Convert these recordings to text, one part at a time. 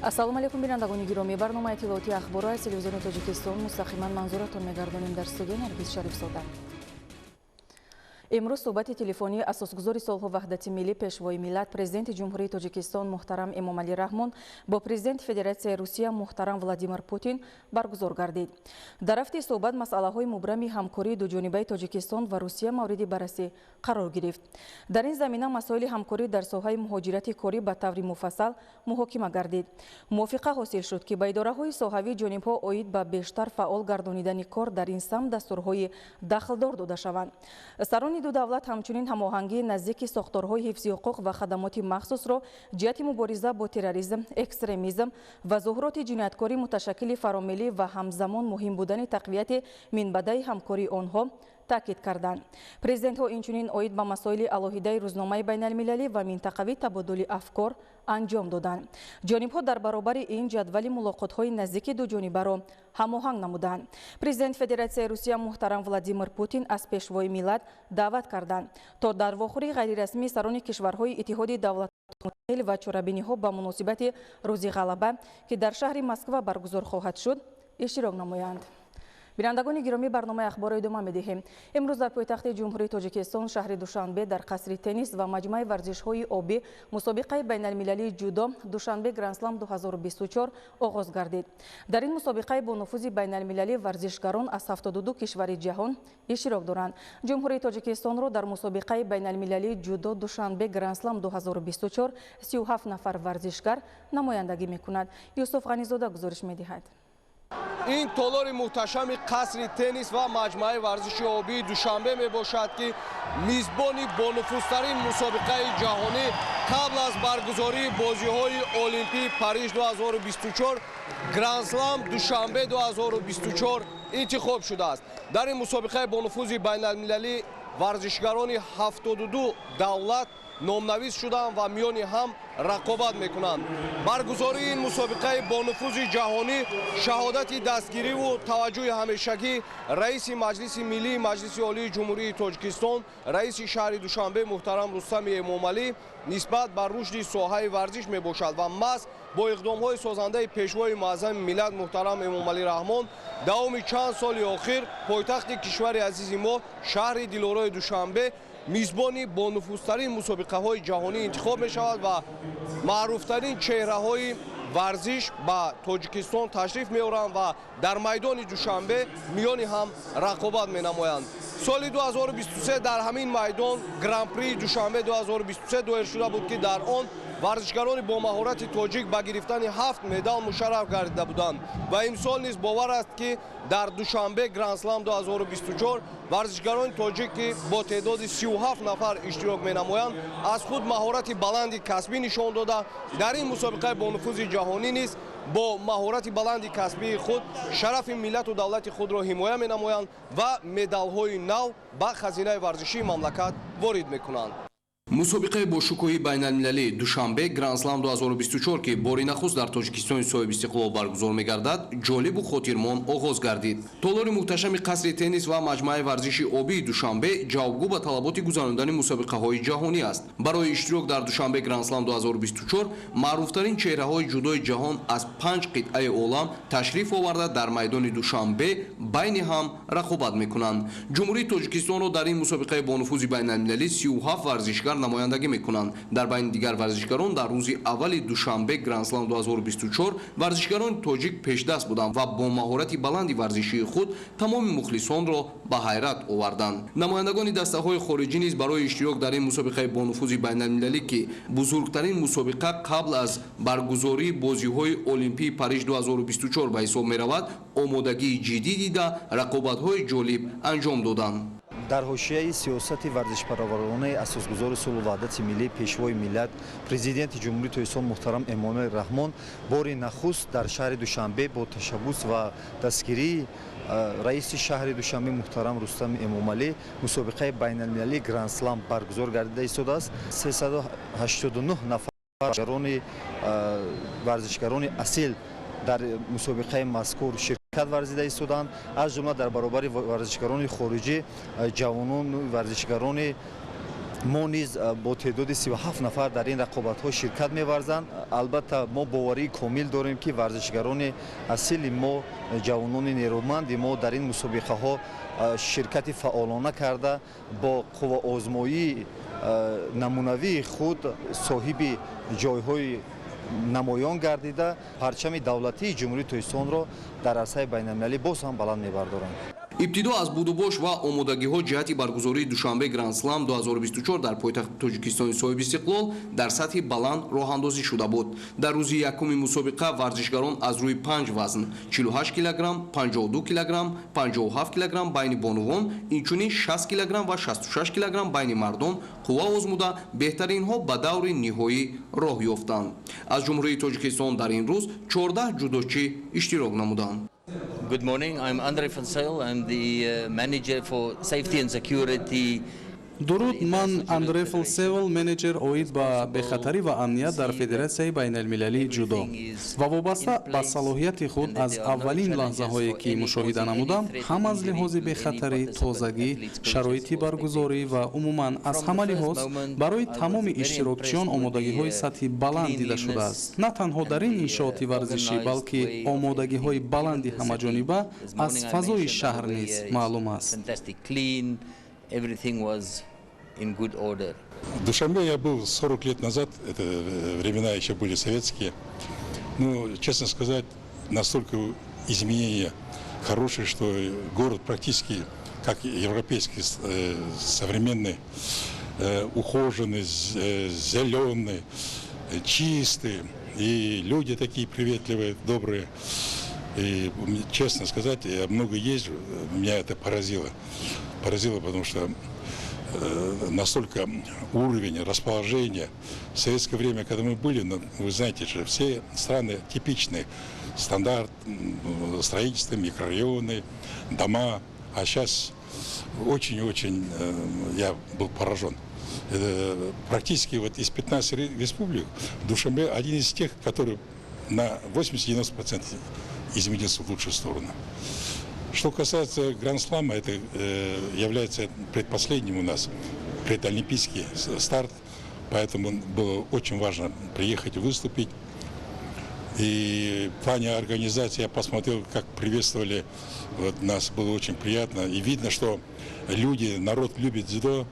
ассалому алайкум бинандагони гироми, барномаи иттилооти ахборот телевизиони Тоҷикистон мустақиман манзуратон мегардонем. Дар студия Наргиз Шарифзода. امروز صحبت تلفنی اساسگذار صلح و وحدت ملی پیشوای ملت پرزیدنت جمهوری تاجیکستان محترم امامعلی رحمون با پرزیدنت فدراسیای روسیه محترم ولادیمیر پوتین برگزار گردید. در رفت صحبت مسائل‌های مبرم همکاری دوجانبه تاجیکستان و روسیه مورد بررسی قرار گرفت. در این زمینه مسائل همکاری در ساحه مهاجرت کاری به طور مفصل محاکمه گردید. موافقه حاصل شد که به اداره‌های ساحوی جانب‌ها اید به بیشتر فعال گردانیدن کار در این سمت دستورهای داخلدار داده شوند. سران دو دولت همچنین هماهنگی نزدیک ساختارهای حفظ حقوق و خدمات مخصوص را جهت مبارزه با تروریسم، اکستریمیسم و ظهورات جنایتکاری متشکل فراملی و همزمان مهم بودن تقویت منبع همکاری آنها تاکید کردند. پرزیدنت ها اینچنین اید به مسائل علاهیده روزنامه بین المللی و منطقوی تبادل افکار انجام دادند. جانب ها در برابر این جدول ملاقات های نزدیک دو جانبه را هماهنگ نمودند. پرزیدنت فدراسیای روسیه محترم ولادیمیر پوتین از پیشوای ملت دعوت کردند تا در واخوری غیر رسمی سران کشورهای اتحاد دولت‌های متحد و چهاربینی ها به مناسبت روز غلبه که در شهر مسکو برگزار خواهد شد اشتراک نمایند. بینندگان گرامی، برنامه اخبار ادامه می‌دهیم. امروز در پایتخت جمهوری تاجیکستان شهر دوشنبه در قصر تنیس و مجمع ورزش‌های آبی مسابقه بین‌المللی جودو دوشنبه گرندسلم 2024 آغاز گردید. در این مسابقه با نفوذ بین‌المللی ورزشکاران از 72 کشور جهان اشتراک دارند. جمهوری تاجیکستان را در مسابقه بین‌المللی جودو دوشنبه گرندسلم 2024 37 نفر ورزشکار نمایندگی می‌کند. یوسف غنی‌زاده گزارش می‌دهد. این تالار محتشم قصر تنیس و مجمع ورزش آبی دوشنبه می باشد که میزبانی با نفوذترین مسابقه جهانی قبل از برگزاری بازی‌های المپیک پاریس 2024 گرندسلم دوشنبه 2024 انتخاب شده است. در این مسابقه با نفوذ بین‌المللی ورزشکاران 72 دولت نامنویس شدند و میانی هم رقابت میکنند. برگزاری این مسابقه با نفوذ جهانی شهادت دستگیری و توجه همیشگی رئیس مجلس ملی مجلس عالی جمهوری تاجیکستان رئیس شهر دوشنبه محترم رستم امامعلی نسبت بر رشد ساحه ورزش می باشد و محض با اقدام‌های سازنده پیشوای معظم ملت محترم امامعلی رحمان دوام چند سال اخیر پایتخت کشور عزیز ما شهر دلارای دوشنبه میزبانی با نفوذترین مسابقه های جهانی انتخاب می شود و معروفترین چهره های ورزش به تاجیکستان تشریف می آورند و در میدان دوشنبه میانی هم رقابت می نمایند. سال 2023 در همین میدان گران پری دوشنبه 2023 دایر شده بود که در آن ورزشکاران با مهارت تاجیک به گرفتن 7 مدال مشرف گردیده بودند و امسال نیز باور است که در دوشنبه گرندسلم 2024 ورزشکاران تاجیک که با تعداد 37 نفر اشتراک می نمایند از خود مهارت بلند کسبی نشان داده در این مسابقه با نفوذ جهانی نیز با مهارت بلند کسبی خود شرف ملت و دولت خود را حمایت می نمایند و مدال های نو به خزینه ورزشی مملکت وارد می کنند. مسابقه با شکوهی بین‌المللی دوشنبه گرندسلم 2024 که باری نخست در تاجیکستان صاحب استقلال برگزار می‌گردد جالب و خاطرمان آغاز گردید. تالار محتشم قصر تنیس و مجمع ورزش آبی دوشنبه جوابگو به طلبات گذراندن مسابقه‌های جهانی است. برای اشتراک در دوشنبه گرندسلم 2024 معروفترین چهره‌های جودوی جهان از 5 قطعه عالم تشریف آورده در میدان دوشنبه بین هم رقابت می‌کنند. جمهوری تاجیکستان را در این مسابقه با نفوذ بین‌المللی 37 ورزشکار نمایندگی میکنند. در بین دیگر ورزشکاران در روز اول دوشنبه گرندسلم 2024 ورزشکاران تاجیک پیشدست بودند و با مهارت بلند ورزشی خود تمام مخلصان را به حیرت آوردند. نمایندگان دسته های خارجی نیز برای اشتراک در این مسابقه با نفوذ بین المللی که بزرگترین مسابقه قبل از برگزاری بازی های المپیک پاریس 2024 به حساب می رود آمادگی جدی دیده رقابت های جالب انجام دادند. در حاشیه سیاست ورزشپرورانه اساسگذار صلح و وحدت ملی پیشوای ملت پرزیدنت جمهوری تاجیکستان محترم امامعلی رحمان بار نخست در شهر دوشنبه با تشبث و دستگیری رئیس شهر دوشنبه محترم رستم امامعلی مسابقه بین المللی گرندسلم برگزار گردیده ایستاده است. 389 نفر ورزشکاران اصیل در مسابقه مذکور شرکت ورزیده ایستادند، از جمله در برابر ورزشکاران خارجی جوانان ورزشکاران мо низ бо теъдоди 37 нафар дар ин рақобатҳо ширкат меварзанд. Албатта мо боварии комил дорем ки варзишгарони асили мо, ҷавонони нерӯманди мо дар ин мусобиқаҳо ширкати фаъолона карда бо қувваозмоии намунавии худ соҳиби ҷойҳои намоён гардида парчами давлатии ҷумҳурии Тоҷикистонро дар арсаи байналмилалӣ боз ҳам баланд мебардоранд. ибтидо аз будубош ва омодагиҳо ҷиҳати баргузории душанбе Гранд Слам 2024 дар пойтахти Тоҷикистони соҳиби истиқлол дар сатҳи баланд роҳандозӣ шуда буд. Дар рӯзи якуми мусобиқа варзишгарон аз рӯи 5 вазн 48 кг, 52 кг, 57 кг байни бонувон, инчунин 60 кг ва 66 кг байни мардон қувва озмуда беҳтаринҳо ба даври ниҳоӣ роҳ ёфтанд. Аз ҷумҳурии Тоҷикистон дар ин рӯз 14 ҷудочӣ иштирок намуданд. Good morning. I'm Andrei Fonseil. I'm the manager for safety and security. дуруд, ман Андрей Фолсевел, менеҷер оид ба бехатарӣ ва амният дар Федератсияи байналмилалии ҷудо ва вобаста ба салоҳияти худ аз аввалин лаҳзаҳое ки мушоҳида намудам, ҳам аз лиҳози бехатарӣ, тозагӣ, шароити баргузорӣ ва умуман аз ҳама лиҳоз барои тамоми иштирокчиён омодагиҳои сатҳи баланд дида шудааст. На танҳо дар ин иншооти варзишӣ, балки омодагиҳои баланди ҳамаҷониба аз фазои шаҳр низ маълум аст. Everything was in good order. В Душанбе я был 40 лет назад, это времена еще были советские. Ну, честно сказать, настолько изменения хорошие, что город практически как европейский, современный, ухоженный, зеленый, чистый. И люди такие приветливые, добрые. И, честно сказать, я много езжу, меня это поразило. Потому что настолько уровень расположения. В советское время, когда мы были, вы знаете же, все страны типичные. Стандарт, строительство, микрорайоны, дома. А сейчас очень-очень я был поражен. Практически вот из 15 республик Душанбе один из тех, который на 80-90% изменился в лучшую сторону. Что касается Гранд-слама, это является предпоследним у нас, предолимпийский старт, поэтому было очень важно приехать и выступить. И в плане организации я посмотрел, как приветствовали вот, нас, было очень приятно. И видно, что люди, народ любит дзюдо.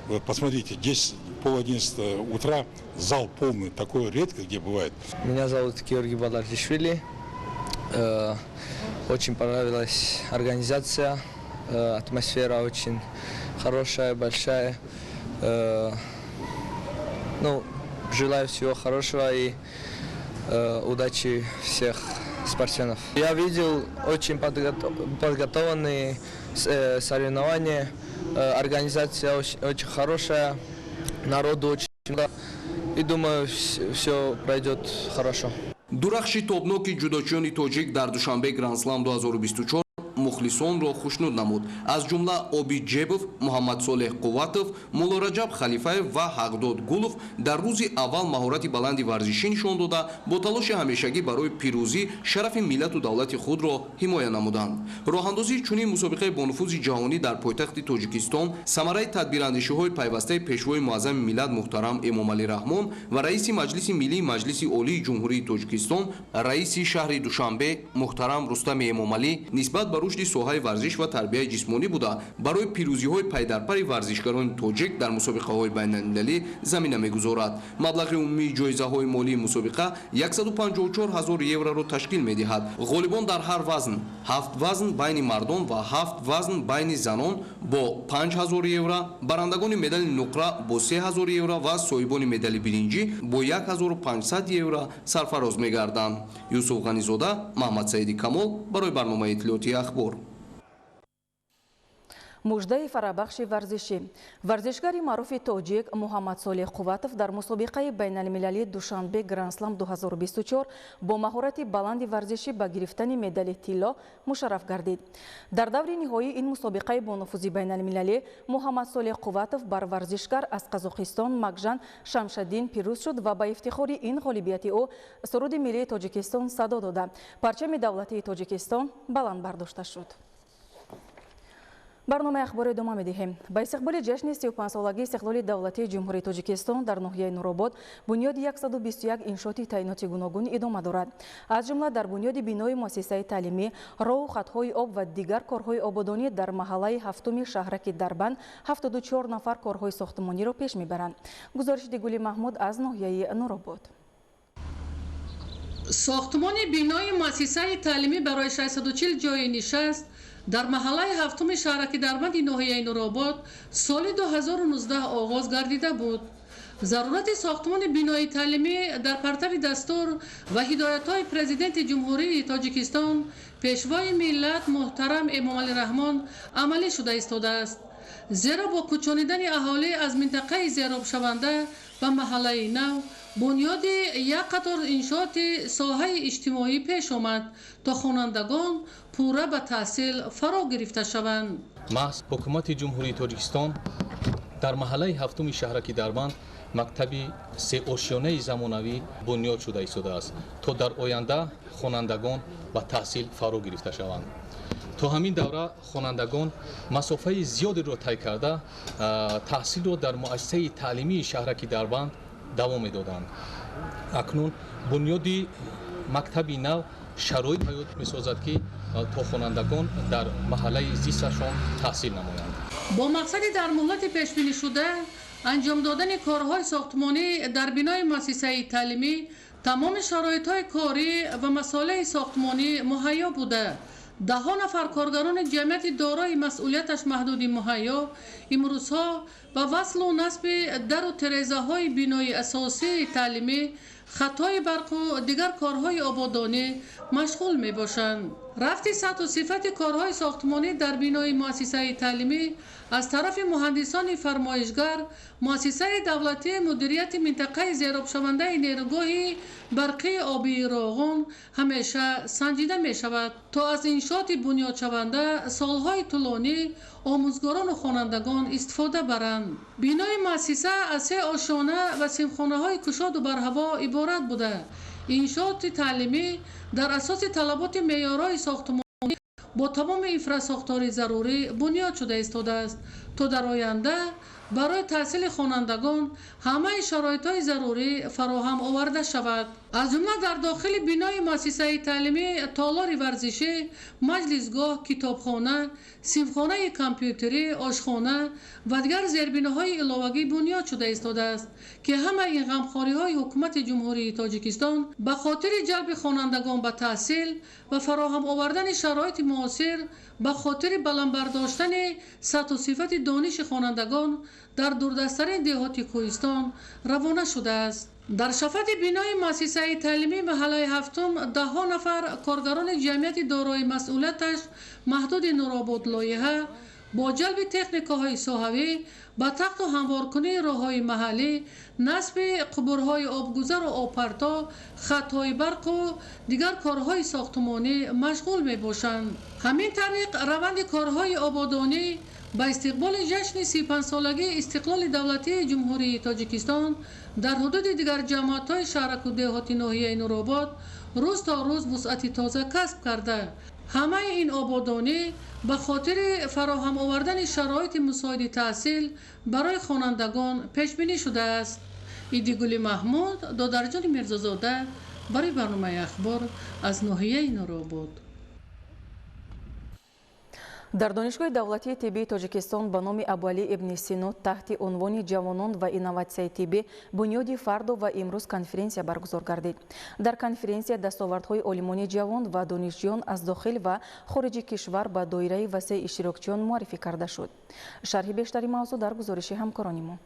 Вот посмотрите, здесь 10:30 утра, зал полный, такое редко где бывает. Меня зовут Георгий Балардишвили. Очень понравилась организация, атмосфера очень хорошая, большая. Ну, желаю всего хорошего и удачи всех спортсменов. Я видел очень подготовленные соревнования, организация очень хорошая, народу очень много. И думаю, все пройдет хорошо. дурахши тобноки ҷудочиёни тоҷик дар душанбе Гранд Слам 2024 мухлисонро хушнуд намуд. Аз ҷумла Обид Ҷебов, Муҳаммад Солеҳ Қувватов, Мулло Раҷаб Халифаев ва Ҳақдод Гулов дар рӯзи аввал маҳорати баланди варзишӣ нишон дода, бо талоши ҳамешагӣ барои пирӯзӣ шарафи миллату давлати худро ҳимоя намуданд. Роҳандозии чунин мусобиқаи бонуфузи ҷаҳонӣ дар пойтахти Тоҷикистон самараи тадбирандешиҳои пайвастаи пешвои муаззами миллат муҳтарам Эмомалӣ Раҳмон ва раиси Маҷлиси Миллии Маҷлиси Олии Ҷумҳурии Тоҷикистон, раиси шаҳри Душанбе муҳтарам Рустами Эмомалӣ нисбат ба рушди соҳаи варзиш ва тарбияи ҷисмонӣ буда барои пирӯзиҳои пайдарпари варзишгарони тоҷик дар мусобиқаҳои байналмилалӣ замина мегузорад. Маблағи умумии ҷоизаҳои молии мусобиқа 154 000 евроро ташкил медиҳад. ғолибон дар ҳар вазн 7 вазн байни мардон ва 7 вазн байни занон бо 5000 евро, барандагони медали нуқра бо 3000 евро ва соҳибони медали биринҷӣ бо 1500 евро сарфароз мегарданд. Юсуф Ғанизода, Маҳмад Саиди Камол барои барномаи иттилоъотии ахбор. муждаи фарабахши варзишӣ. Варзишгари маъруфи тоҷик Муҳаммад Солеҳ Қувватов дар мусобиқаи байналмилалии Душанбе Гранд Слам 2024 бо маҳорати баланди варзишӣ ба гирифтани медали тилло мушарраф гардид. Дар даври ниҳоӣ ин мусобиқаи бонуфузи байналмилалӣ Муҳаммад Солеҳ Қувватов бар варзишгар аз Қазоқистон Макжан Шамшаддин пирӯз шуд ва ба ифтихори ин ғолибияти ӯ суруди миллии Тоҷикистон садо дода парчами давлатии Тоҷикистон баланд бардошта шуд. برنامه اخبار ادامه می‌دهیم. با استقبال جشن 35 سالگی استقلال دولتی جمهوری تاجیکستان در ناحیه نورآباد بنیاد 121 انشاءات تعیناتی گوناگون ادامه دارد. از جمله در بنیاد بینای مؤسسه تعلیمی، راه و خط‌های آب و دیگر کارهای آبادانی در محله هفتم شهرک دربند 74 نفر کارهای ساختمانی را پیش می‌برند. گزارش گل محمود از ناحیه نورآباد. ساختمان بینای مؤسسه تعلیمی برای 640 جای نشست در محله هفتم شهرک دربند ناحیه نورآباد سال 2019 آغاز گردیده بود. ضرورت ساختمان بینای تعلیمی در پرتو دستور و هدایت‌های پرزیدنت جمهوری تاجیکستان پیشوای ملت محترم امامعلی رحمان عملی شده ایستاده است. زیرا با کوچانیدن اهالی از منطقه زیراب شونده و محله نو بنیاد یک قطار انشاءات ساحه اجتماعی پیش آمد تا خوانندگان پوره به تحصیل فرا گرفته شوند. محض حکومت جمهوری تاجیکستان در محله هفتم شهرک دربند مکتبی سه آشیانه زمانوی بنیاد شده ایستاده است تا در آینده خوانندگان به تحصیل فرا گرفته شوند. تا همین دوره خوانندگان مسافه زیادی را طی کرده تحصیل را در مؤسسه تعلیمی شهرک دربند دوام می‌دادند. اکنون بنیادی مکتبی نو شرایط حیات می‌سازد که تا خوانندگان در محله زیستشان تحصیل نمایند. با مقصد در مهلت پیش بینی شده انجام دادن کارهای ساختمانی در بینای مؤسسه تعلیمی تمام شرایط‌های کاری و مسائل ساختمانی مهیا بوده. 10 نفر کارگران جمعیت دارای مسئولیتش محدود مهیا امروزها به وصل و نصب در و تریزه های بینای اساسی تعلیمی، خطای برق و دیگر کارهای آبادانی مشغول می باشند. رفت سطح و صفت کارهای ساختمانی در بینای مؤسسه تعلیمی از طرف مهندسان فرمایشگر مؤسسه دولتی مدیریت منطقه زیراب شونده نیروگاه برقی آبی راغون همیشه سنجیده می شود تا از انشاءات بنیاد شونده سالهای طولانی آموزگاران و خوانندگان استفاده برند. بینای مؤسسه از 3 آشیانه و سیمخانه های کشاد و برهوا عبارت بوده. انشاءات تعلیمی در اساس طلبات معیارهای ساختمانی با تمام انفراساختار ضروری بنیاد شده ایستاده است تا در آینده برای تحصیل خوانندگان همه شرایط‌های ضروری فراهم آورده شود. از جمله در داخل بینای مؤسسه تعلیمی تالار ورزشی، مجلسگاه، کتابخانه، صنفخانه کامپیوتری، آشخانه و دیگر زیربناهای علاوگی بنیاد شده ایستاده است که همه این غمخواری‌های حکومت جمهوری تاجیکستان به خاطر جلب خوانندگان به تحصیل و فراهم آوردن شرایط معاصر به خاطر بلند برداشتن سطح و صفت دانش خوانندگان در دوردستترین دهات کوهستان روانه شده است. در شفت بینای مؤسسه تعلیمی محله هفتم 10 نفر کارگران جمعیت دارای مسئولیتش محدود نورآباد لایحه با جلب تکنیک‌های ساحوی به تخت و هموارکنی راه‌های محلی، نصب قبورهای آبگذر و آبپرتا، خط‌های برق و دیگر کارهای ساختمانی مشغول می‌باشند. همین طریق روند کارهای آبادانی با استقبال جشن 35 سالگی استقلال دولتی جمهوری تاجیکستان در حدود دیگر جماعت‌های شهرک و دهات ناحیه نورآباد روز تا روز وسعت تازه کسب کرده. همه این آبادانی به خاطر فراهم آوردن شرایط مساعد تحصیل برای خوانندگان پیش بینی شده است. گل محمود، دادرجان میرزازاده برای برنامه اخبار از ناحیه نورآباد. در دانشگاه دولتی طبی تاجیکستان به نام ابوعلی ابن سینا تحت عنوان جوانان و اینوواسیون طبی بنیاد فرد و امروز کنفرانسیا برگزار گردید. در کنفرانسیا دستاوردهای عالمان جوان و دانشجویان از داخل و خارج کشور به دایره وسیع اشتراکچیان معرفی کرده شد. شرح بیشتری موضوع در گزارش همکاران ما.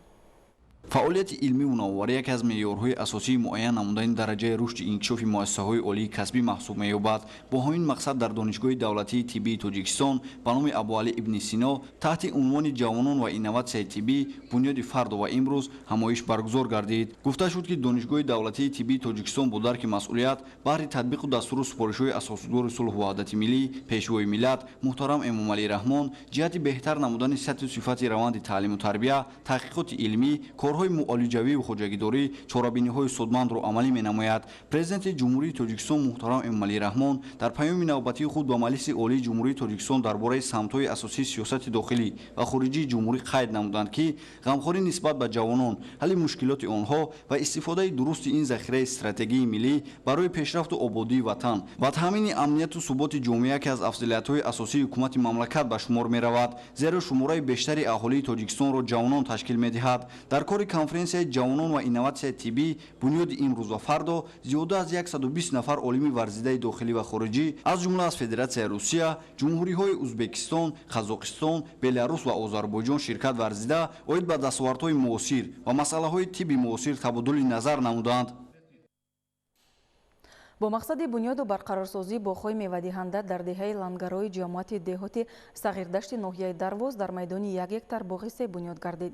فعالیت علمی و نوآوری یک از معیارهای اساسی معین نمودن درجه رشد انکشاف مؤسسه‌های عالی کسبی محسوب می‌یابد. با همین مقصد در دانشگاه دولتی طبی تاجیکستان به نام ابوعلی ابن سینا تحت عنوان جوانان و اینوواسیون طبی بنیاد فرد و امروز همایش برگزار گردید. گفته شد که دانشگاه دولتی طبی تاجیکستان با درک مسئولیت بهر تطبیق دستور سپارش‌های اساس‌الدور صلح و وحدت ملی پیشوای ملت محترم امامعلی رحمان جهت بهتر نمودن سطح و صفت روند تعلیم و تربیت، تحقیقات علمی، کارهای карҳои муолиҷавию хоҷагидорӣ чорабиниҳои судмандро амалӣ менамояд. Президенти ҷумҳурии Тоҷикистон муҳтарам Эмомалӣ Раҳмон дар паёми навбатии худ ба Маҷлиси олии ҷумҳурии Тоҷикистон дар бораи самтҳои асосии сиёсати дохилӣ ва хориҷии ҷумҳурӣ қайд намуданд ки ғамхорӣ нисбат ба ҷавонон, ҳалли мушкилоти онҳо ва истифодаи дурусти ин захираи стратегии миллӣ барои пешрафту ободии ватан ва таъмини амнияту суботи ҷомеа яке аз афзалиятҳои асосии ҳукумати мамлакат ба шумор меравад, зеро шумораи бештари аҳолии Тоҷикистонро ҷавонон ташкил медиҳад. Дар кори конференсияи ҷавонон ва инноватсияи тиббӣ бунёди имрӯз ва фардо зиёда аз 120 нафар олими варзидаи дохилӣ ва хориҷӣ аз ҷумла аз Федератсияи Русия, ҷумҳуриҳои Узбекистон, Қазоқистон, Беларус ва Озарбойҷон ширкат варзида оид ба дастовардҳои муосир ва масъалаҳои тибби муосир табодули назар намуданд. бо мақсади бунёду барқарорсозӣ боғҳои мевадиҳанда дар деҳаи лангарои ҷамоати деҳоти сағирдашти ноҳияи Дарвоз дар майдони 1 гектар боғи себ бунёд гардид.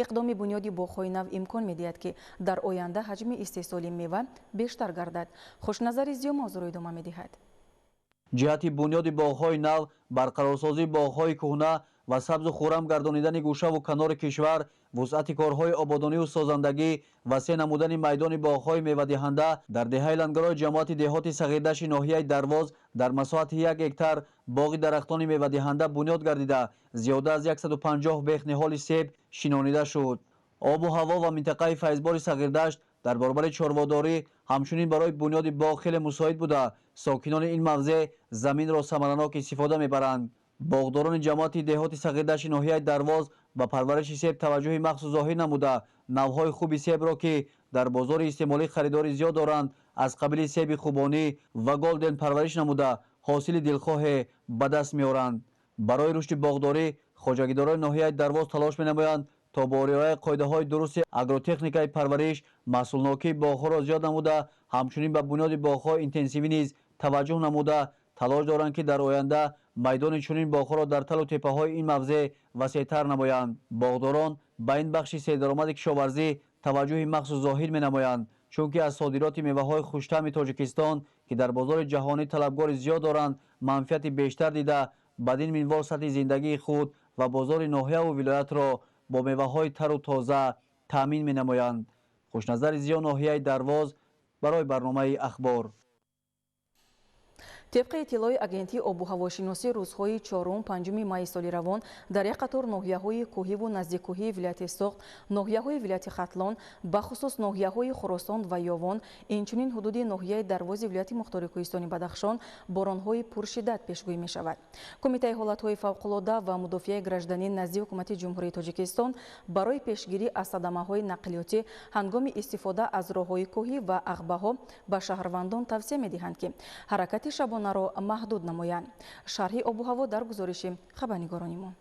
иқдоми бунёди боғҳои нав имкон медиҳад ки дар оянда ҳаҷми истеҳсоли мева бештар гардад. хушназари Зиё мавзӯъро идома медиҳад. ҷиҳати бунёди боғҳои нав, барқарорсозии боғҳои кӯҳна ва сабзу хӯрам гардонидани гӯшаву канори кишвар, вусъати корҳои ободониву созандагӣ, васеъ намудани майдони боғҳои мевадиҳанда дар деҳаи лангарои ҷамоати деҳоти сағирдашти ноҳияи Дарвоз дар масоҳати 1 гектар боғи дарахтони мевадиҳанда бунёд гардида зиёда аз 150 бех ниҳоли себ шинонида шуд. обу ҳаво ва минтақаи файзбори сағирдашт дар баробари чорводорӣ ҳамчунин барои бунёди боғ хеле мусоид буда сокинони ин мавзеъ заминро самаранок истифода мебаранд. боғдорони ҷамоати деҳоти сағирдашти ноҳияи Дарвоз ба парвариши себ таваҷҷӯҳи махсус зоҳир намуда навъҳои хуби себро ки дар бозори истеъмолӣ харидори зиёд доранд аз қабили себи хубонӣ ва голден парвариш намуда ҳосили дилхоҳе ба даст меоранд. барои рушди боғдорӣ хоҷагидорони ноҳияи Дарвоз талош менамоянд то бо риояи қоидаҳои дурусти агротехникаи парвариш маҳсулнокии боғҳоро зиёд намуда ҳамчунин ба бунёди боғҳои интенсивӣ низ таваҷҷӯҳ намуда талош доранд ки дар оянда майдони чунин боғҳоро дар талу теппаҳои ин мавзеъ васеътар намоянд. боғдорон ба ин бахши седаромади кишоварзӣ таваҷҷӯҳи махсус зоҳир менамоянд, чунки аз содироти меваҳои хуштаъми Тоҷикистон ки дар бозори ҷаҳонӣ талабгори зиёд доранд манфиати бештар дида бадин минвор сатҳи зиндагии худ ва бозори ноҳияву вилоятро бо меваҳои тару тоза таъмин менамоянд. хушназари Зиё, ноҳияи Дарвоз, барои барномаи ахбор. طبق اطلاع агентии обуҳавошиносӣ рӯзҳои 4-5 майи соли равон дар як қатор ноҳияҳои кӯҳиву наздиккӯҳии вилояти Соғд, ноҳияҳои вилояти Хатлон, бахусус ноҳияҳои Хӯросон ва Ёвон, инчунин ҳудуди ноҳияи Дарвози вилояти мухтори Кӯҳистони Бадахшон боронҳои пуршиддат пешгӯӣ мешавад. Кумитаи ҳолатҳои фавқулода ва мудофиаи гражданӣ назди ҳукумати ҷумҳурии Тоҷикистон барои пешгирӣ аз садамаҳои нақлиётӣ ҳангоми истифода аз роҳҳои кӯҳӣ ва ағбаҳо ба шаҳрвандон тавсия медиҳанд ки ҳаракати шабонаро маҳдуд намоянд. шарҳи обу ҳаво дар гузориши хабарнигорони мо.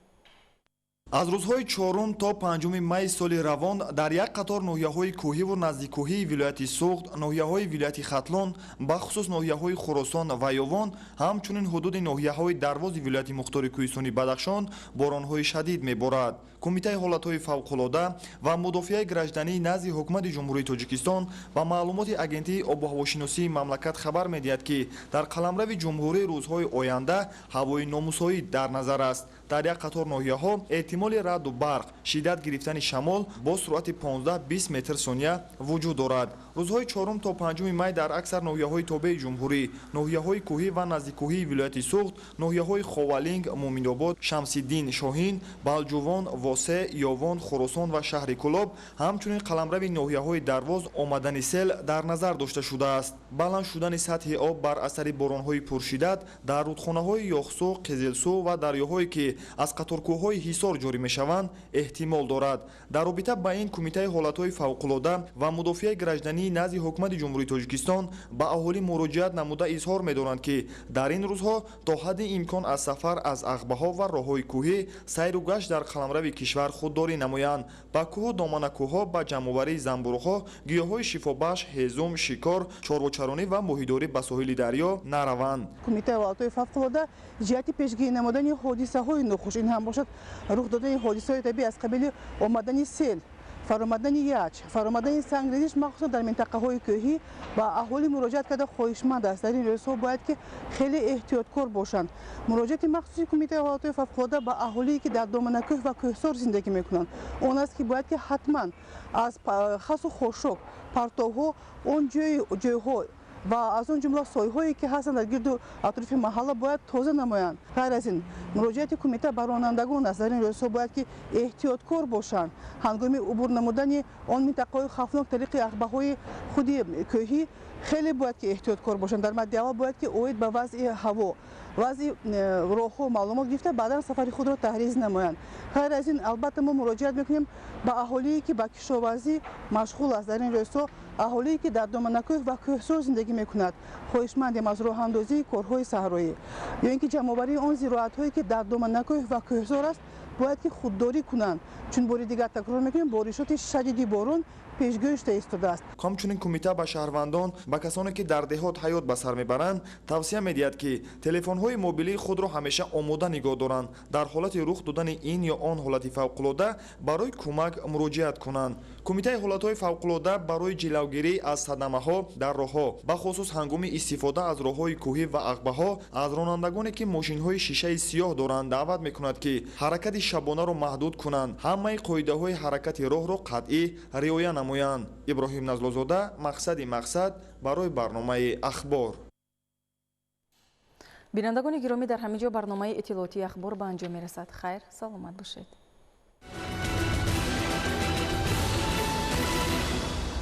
аз рӯзҳои 4 то 5 майи соли равон дар як қатор ноҳияҳои кӯҳиву наздиккӯҳии вилояти Соғд, ноҳияҳои вилояти Хатлон, бахусус ноҳияҳои Хӯросон ва Ёвон, ҳамчунин ҳудуди ноҳияҳои Дарвози вилояти мухтори Кӯҳистони Бадахшон боронҳои шадид меборад. Кумитаи ҳолатҳои фавқулода ва мудофиаи гражданӣ назди ҳукумати ҷумҳурии Тоҷикистон ба маълумоти агентии обуҳавошиносии мамлакат хабар медиҳад ки дар қаламрави ҷумҳурӣ рӯзҳои оянда ҳавои номусоид дар назар аст. дар як қатор ноҳияҳо эҳтимоли раъду барқ, шиддат гирифтани шамол бо суръати 15-20 метр сония вуҷуд дорад. рӯзҳои 4 то 5 май дар аксар ноҳияҳои тобеи ҷумҳурӣ, ноҳияҳои кӯҳӣ ва наздиккӯҳии вилояти Соғд, ноҳияҳои Ховалинг, Муъминобод, Шамсиддин, Шоҳин, Балҷувон, Восе, Ёвон, Хӯросон ва шаҳри Кӯлоб, ҳамчунин қаламрави ноҳияҳои Дарвоз омадани сел дар назар дошта шудааст. баланд шудани сатҳи об бар асари боронҳои пуршиддат дар рудхонаҳои Ёхсу, Қизилсу ва дарёҳое ки аз қаторкӯҳҳои ҳисор ҷорӣ мешаванд эҳтимол дорад. дар робита ба ин Кумитаи ҳолатҳои фавқулода ва мудофиаи гражданӣ назди ҳукумати ҷумҳурии Тоҷикистон ба аҳолӣ муроҷиат намуда изҳор медоранд ки дар ин рӯзҳо то ҳадди имкон аз сафар аз ағбаҳо ва роҳҳои кӯҳӣ сайру гашт дар қаламрави кишвар худдорӣ намоянд. ба кӯҳу доманакӯҳҳо, ба ҷамъоварии занбурӯғҳо, гиёҳҳои шифобахш, ҳезум, шикор, чорвочаронӣ ва моҳидорӣ ба соҳили дарё нараванд. Кумитаи ҳолатҳои фавқулода ҷиҳати пешгирӣ намудани ҳодисаҳои нохуш, ин ҳам бошад рух додани ҳодисаҳои табиӣ аз қабили омадани сел, фаромадани яч, фаромадани сангрезиш махсусан дар минтақаҳои кӯҳӣ ба аҳолӣ муроҷиат карда хоҳишманд аст. Дар ин рӯзҳо бояд ки хеле эҳтиёткор бошанд. муроҷиати махсуси кумитаи ҳолатҳои фавқулодда ба аҳолие ки дар доманакӯҳ ва кӯҳсор зиндагӣ мекунанд он аст ки бояд ки ҳатман аз хасу хошок, партовҳо, он ҷойҳо ва аз он ҷумла сойҳое ки ҳастанд дар гирду атрофи маҳалла бояд тоза намоянд. ғайр аз ин муроҷиати кумита ба ронандагон аст. дар ин рӯзҳо бояд ки эҳтиёткор бошанд. ҳангоми убур намудани он минтақаҳои хавфнок тариқи ағбаҳои худи кӯҳӣ хеле бояд ки эҳтиёткор бошанд. дар мадди аввал бояд ки оид ба вазъи ҳаво, вазъи роҳҳо маълумот гирифта баъдан сафари худро таҳриз намоянд. ғайр аз ин албатта мо муроҷиат мекунем ба аҳолие ки ба кишоварзӣ машғул аст. дар ин рӯзҳо аҳолие ки дар доманакӯҳ ва кӯҳсор зиндагӣ мекунад хоҳишмандем аз роҳандозии корҳои саҳроӣ ё ин ки ҷамъоварии он зироатҳое ки дар доманакӯҳ ва кӯҳсор аст бояд ки худдорӣ кунанд. чун бори дигар такрор мекунем боришоти шадиди борон пешгӯӣ шуда истодааст. ҳамчунин кумита ба шаҳрвандон ба касоне ки дар деҳот ҳаёт ба сар мебаранд тавсия медиҳад ки телефонҳои мобилии худро ҳамеша омода нигоҳ доранд. дар ҳолати рух додани ин ё он ҳолати фавқулодда барои кӯмак муроҷиат кунанд. кумитаи ҳолатҳои фавқулодда барои ҷилавгирӣ аз садамаҳо дар роҳҳо бахусус ҳангоми истифода аз роҳҳои кӯҳӣ ва ағбаҳо аз ронандагоне ки мошинҳои шишаи сиёҳ доранд даъват мекунад ки ҳаракати шабонаро маҳдуд кунанд, ҳамаи қоидаҳои ҳаракати роҳро қатъӣ риоя намоянд. иброҳим назлозода, мақсади мақсад барои барномаи ахбор. бинандагони гиромӣ, дар ҳамин ҷо барномаи иттилоотии ахбор ба анҷом мерасад. хайр, саломат бошед.